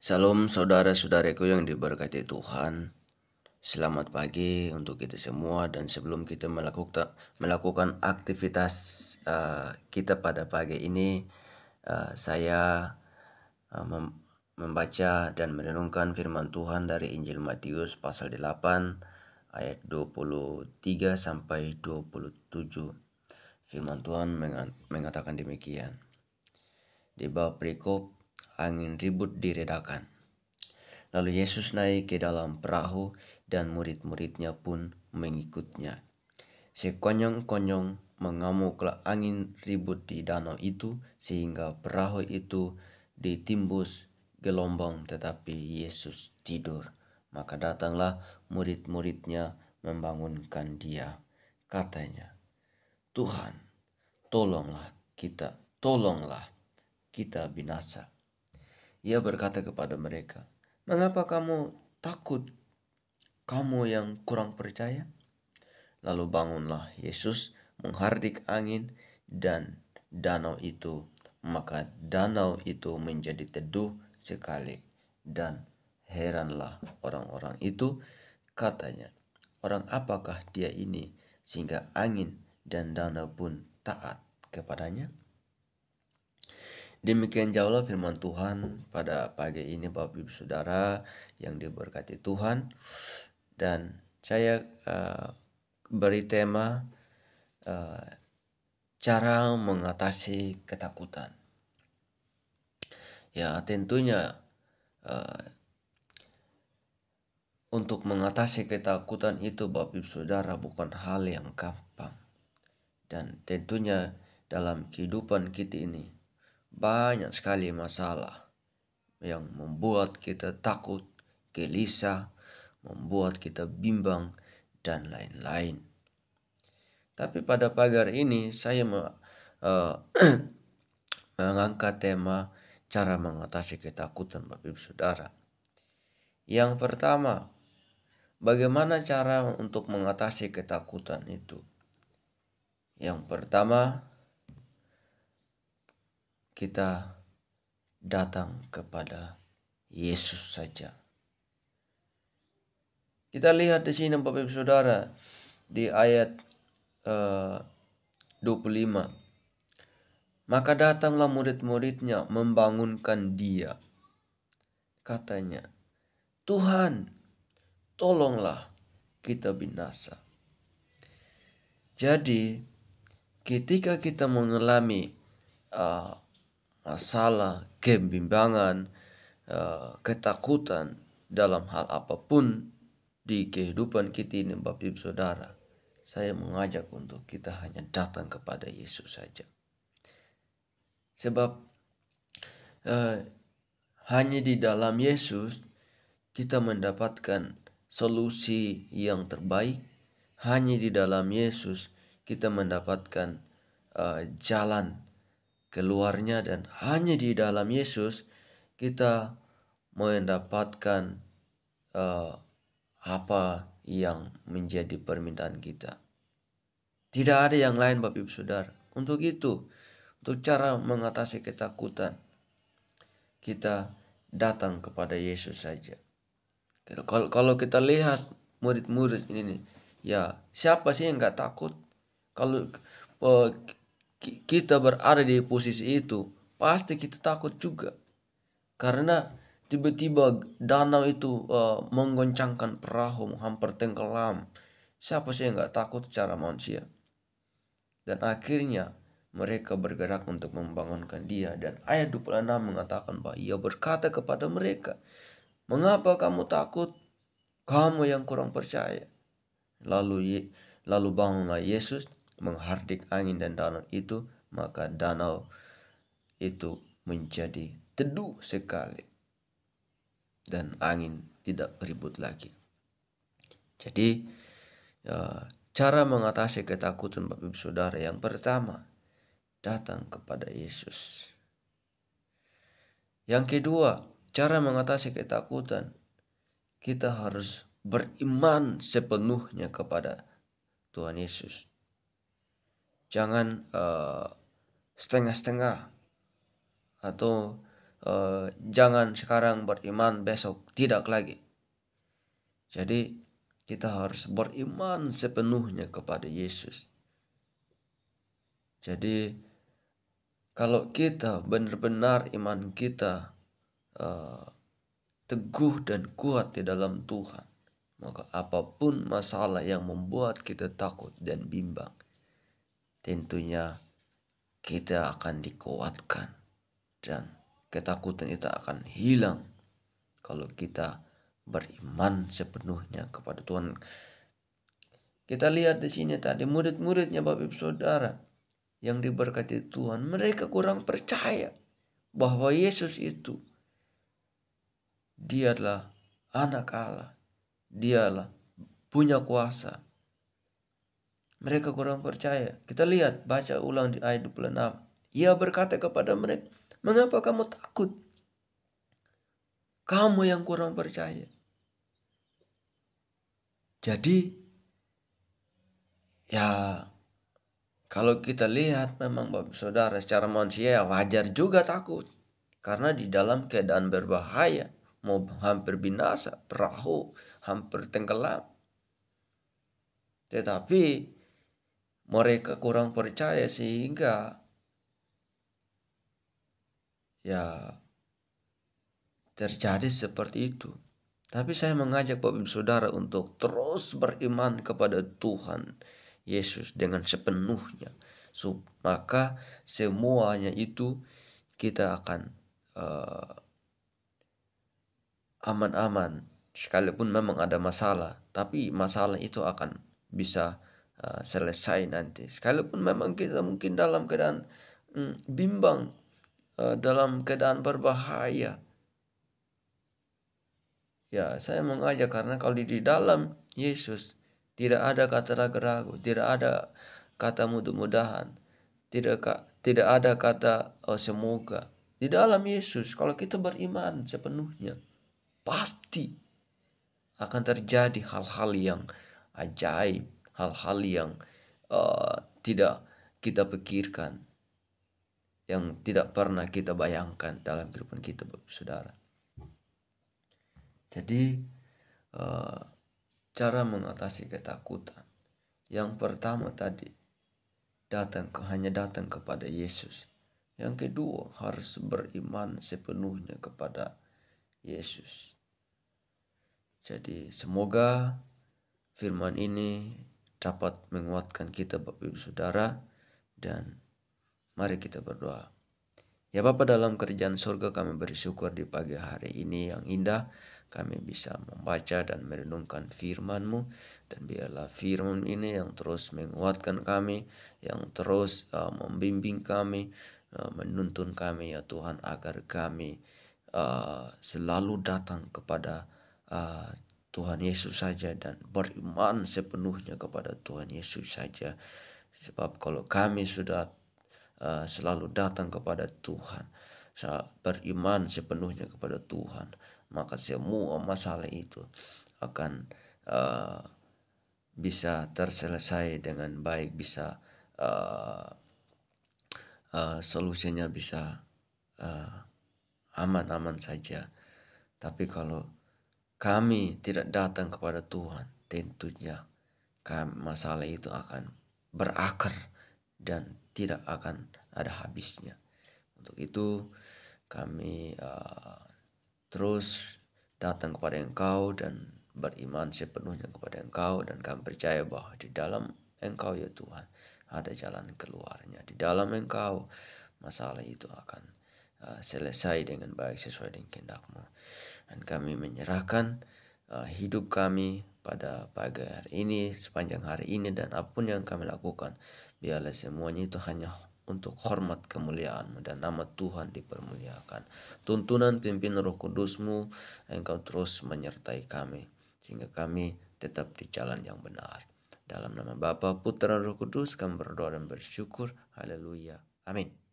Salam saudara-saudaraku yang diberkati Tuhan. Selamat pagi untuk kita semua, dan sebelum kita melakukan aktivitas kita pada pagi ini, saya membaca dan merenungkan firman Tuhan dari Injil Matius pasal 8 ayat 23 sampai 27. Firman Tuhan mengatakan demikian. Di bawah perikop, angin ribut diredakan. Lalu Yesus naik ke dalam perahu dan murid-muridnya pun mengikutnya. Sekonyong-konyong mengamuklah angin ribut di danau itu sehingga perahu itu ditimbus gelombang, tetapi Yesus tidur. Maka datanglah murid-muridnya membangunkan dia. Katanya, "Tuhan, tolonglah kita binasa." Ia berkata kepada mereka, "Mengapa kamu takut, kamu yang kurang percaya?" Lalu bangunlah Yesus, menghardik angin dan danau itu. Maka danau itu menjadi teduh sekali. Dan heranlah orang-orang itu, katanya, "Orang apakah dia ini sehingga angin dan danau pun taat kepadanya?" Demikian jauhlah firman Tuhan pada pagi ini, Bapak Ibu Saudara yang diberkati Tuhan. Dan saya beri tema cara mengatasi ketakutan. Ya, tentunya untuk mengatasi ketakutan itu, Bapak Ibu Saudara, bukan hal yang gampang. Dan tentunya dalam kehidupan kita ini banyak sekali masalah yang membuat kita takut, gelisah, membuat kita bimbang, dan lain-lain. Tapi pada pagi hari ini saya mengangkat tema cara mengatasi ketakutan, Bapak Ibu Saudara. Yang pertama, bagaimana cara untuk mengatasi ketakutan itu? Yang pertama, kita datang kepada Yesus saja. Kita lihat di sini, Bapak Ibu Saudara, di ayat 25. Maka datanglah murid-muridnya membangunkan dia. Katanya, "Tuhan, tolonglah kita binasa." Jadi, ketika kita mengalami masalah, kebimbangan, ketakutan dalam hal apapun di kehidupan kita ini, Bapak Ibu Saudara, saya mengajak untuk kita hanya datang kepada Yesus saja. Sebab hanya di dalam Yesus kita mendapatkan solusi yang terbaik. Hanya di dalam Yesus kita mendapatkan jalan keluarnya, dan hanya di dalam Yesus kita mendapatkan apa yang menjadi permintaan kita. Tidak ada yang lain, Bapak Ibu Saudara. Untuk itu, untuk cara mengatasi ketakutan, kita datang kepada Yesus saja. Kalau kita lihat murid-murid ini, ya siapa sih yang gak takut? Kalau kita berada di posisi itu, pasti kita takut juga. Karena tiba-tiba danau itu menggoncangkan perahu, hampir tenggelam. Siapa sih yang gak takut secara manusia? Dan akhirnya mereka bergerak untuk membangunkan dia. Dan ayat 26 mengatakan bahwa ia berkata kepada mereka, "Mengapa kamu takut, kamu yang kurang percaya?" Lalu bangunlah Yesus, menghardik angin dan danau itu, maka danau itu menjadi teduh sekali dan angin tidak ribut lagi. Jadi cara mengatasi ketakutan, Bapak Ibu Saudara, yang pertama, datang kepada Yesus. Yang kedua, cara mengatasi ketakutan, kita harus beriman sepenuhnya kepada Tuhan Yesus. Jangan setengah-setengah atau jangan sekarang beriman, besok tidak lagi. Jadi kita harus beriman sepenuhnya kepada Yesus. Jadi kalau kita benar-benar iman kita teguh dan kuat di dalam Tuhan, maka apapun masalah yang membuat kita takut dan bimbang, tentunya kita akan dikuatkan dan ketakutan itu akan hilang kalau kita beriman sepenuhnya kepada Tuhan. Kita lihat di sini tadi murid-muridnya Bapak Ibu Saudara yang diberkati Tuhan, mereka kurang percaya bahwa Yesus itu Dia adalah anak Allah. Dialah punya kuasa. Mereka kurang percaya. Kita lihat, baca ulang di ayat 26. Ia berkata kepada mereka, "Mengapa kamu takut? Kamu yang kurang percaya." Jadi, ya kalau kita lihat memang Bapak Saudara secara manusia ya wajar juga takut. Karena di dalam keadaan berbahaya, mau hampir binasa, perahu hampir tenggelam. Tetapi mereka kurang percaya sehingga ya terjadi seperti itu. Tapi saya mengajak Bapak Ibu Saudara untuk terus beriman kepada Tuhan Yesus dengan sepenuhnya. Maka semuanya itu kita akan aman-aman. Sekalipun memang ada masalah, tapi masalah itu akan bisa selesai nanti. Sekalipun memang kita mungkin dalam keadaan bimbang, dalam keadaan berbahaya. Ya, saya mengajak karena kalau di dalam Yesus tidak ada kata ragu-ragu, tidak ada kata mudah-mudahan, tidak ada kata semoga. Di dalam Yesus, kalau kita beriman sepenuhnya, pasti akan terjadi hal-hal yang ajaib, hal-hal yang tidak kita pikirkan, yang tidak pernah kita bayangkan dalam kehidupan kita, Bapak Saudara. Jadi cara mengatasi ketakutan, yang pertama tadi hanya datang kepada Yesus. Yang kedua harus beriman sepenuhnya kepada Yesus. Jadi semoga firman ini dapat menguatkan kita Bapak Ibu Saudara, dan mari kita berdoa. Ya Bapa dalam kerajaan surga, kami bersyukur di pagi hari ini yang indah kami bisa membaca dan merenungkan firman-Mu, dan biarlah firman ini yang terus menguatkan kami, yang terus membimbing kami, menuntun kami ya Tuhan, agar kami selalu datang kepada Tuhan Yesus saja dan beriman sepenuhnya kepada Tuhan Yesus saja. Sebab kalau kami sudah selalu datang kepada Tuhan, beriman sepenuhnya kepada Tuhan, maka semua masalah itu akan bisa terselesai dengan baik, bisa solusinya bisa aman-aman saja. Tapi kalau kami tidak datang kepada Tuhan, tentunya masalah itu akan berakar dan tidak akan ada habisnya. Untuk itu kami terus datang kepada Engkau dan beriman sepenuhnya kepada Engkau, dan kami percaya bahwa di dalam Engkau ya Tuhan ada jalan keluarnya. Di dalam Engkau masalah itu akan selesai dengan baik sesuai dengan kehendak-Mu. Dan kami menyerahkan hidup kami pada pagi hari ini, sepanjang hari ini, dan apapun yang kami lakukan, biarlah semuanya itu hanya untuk hormat kemuliaan-Mu dan nama Tuhan dipermuliakan. Tuntunan pimpin Roh Kudus-Mu, Engkau terus menyertai kami sehingga kami tetap di jalan yang benar. Dalam nama Bapa, Putra, dan Roh Kudus kami berdoa dan bersyukur. Haleluya. Amin.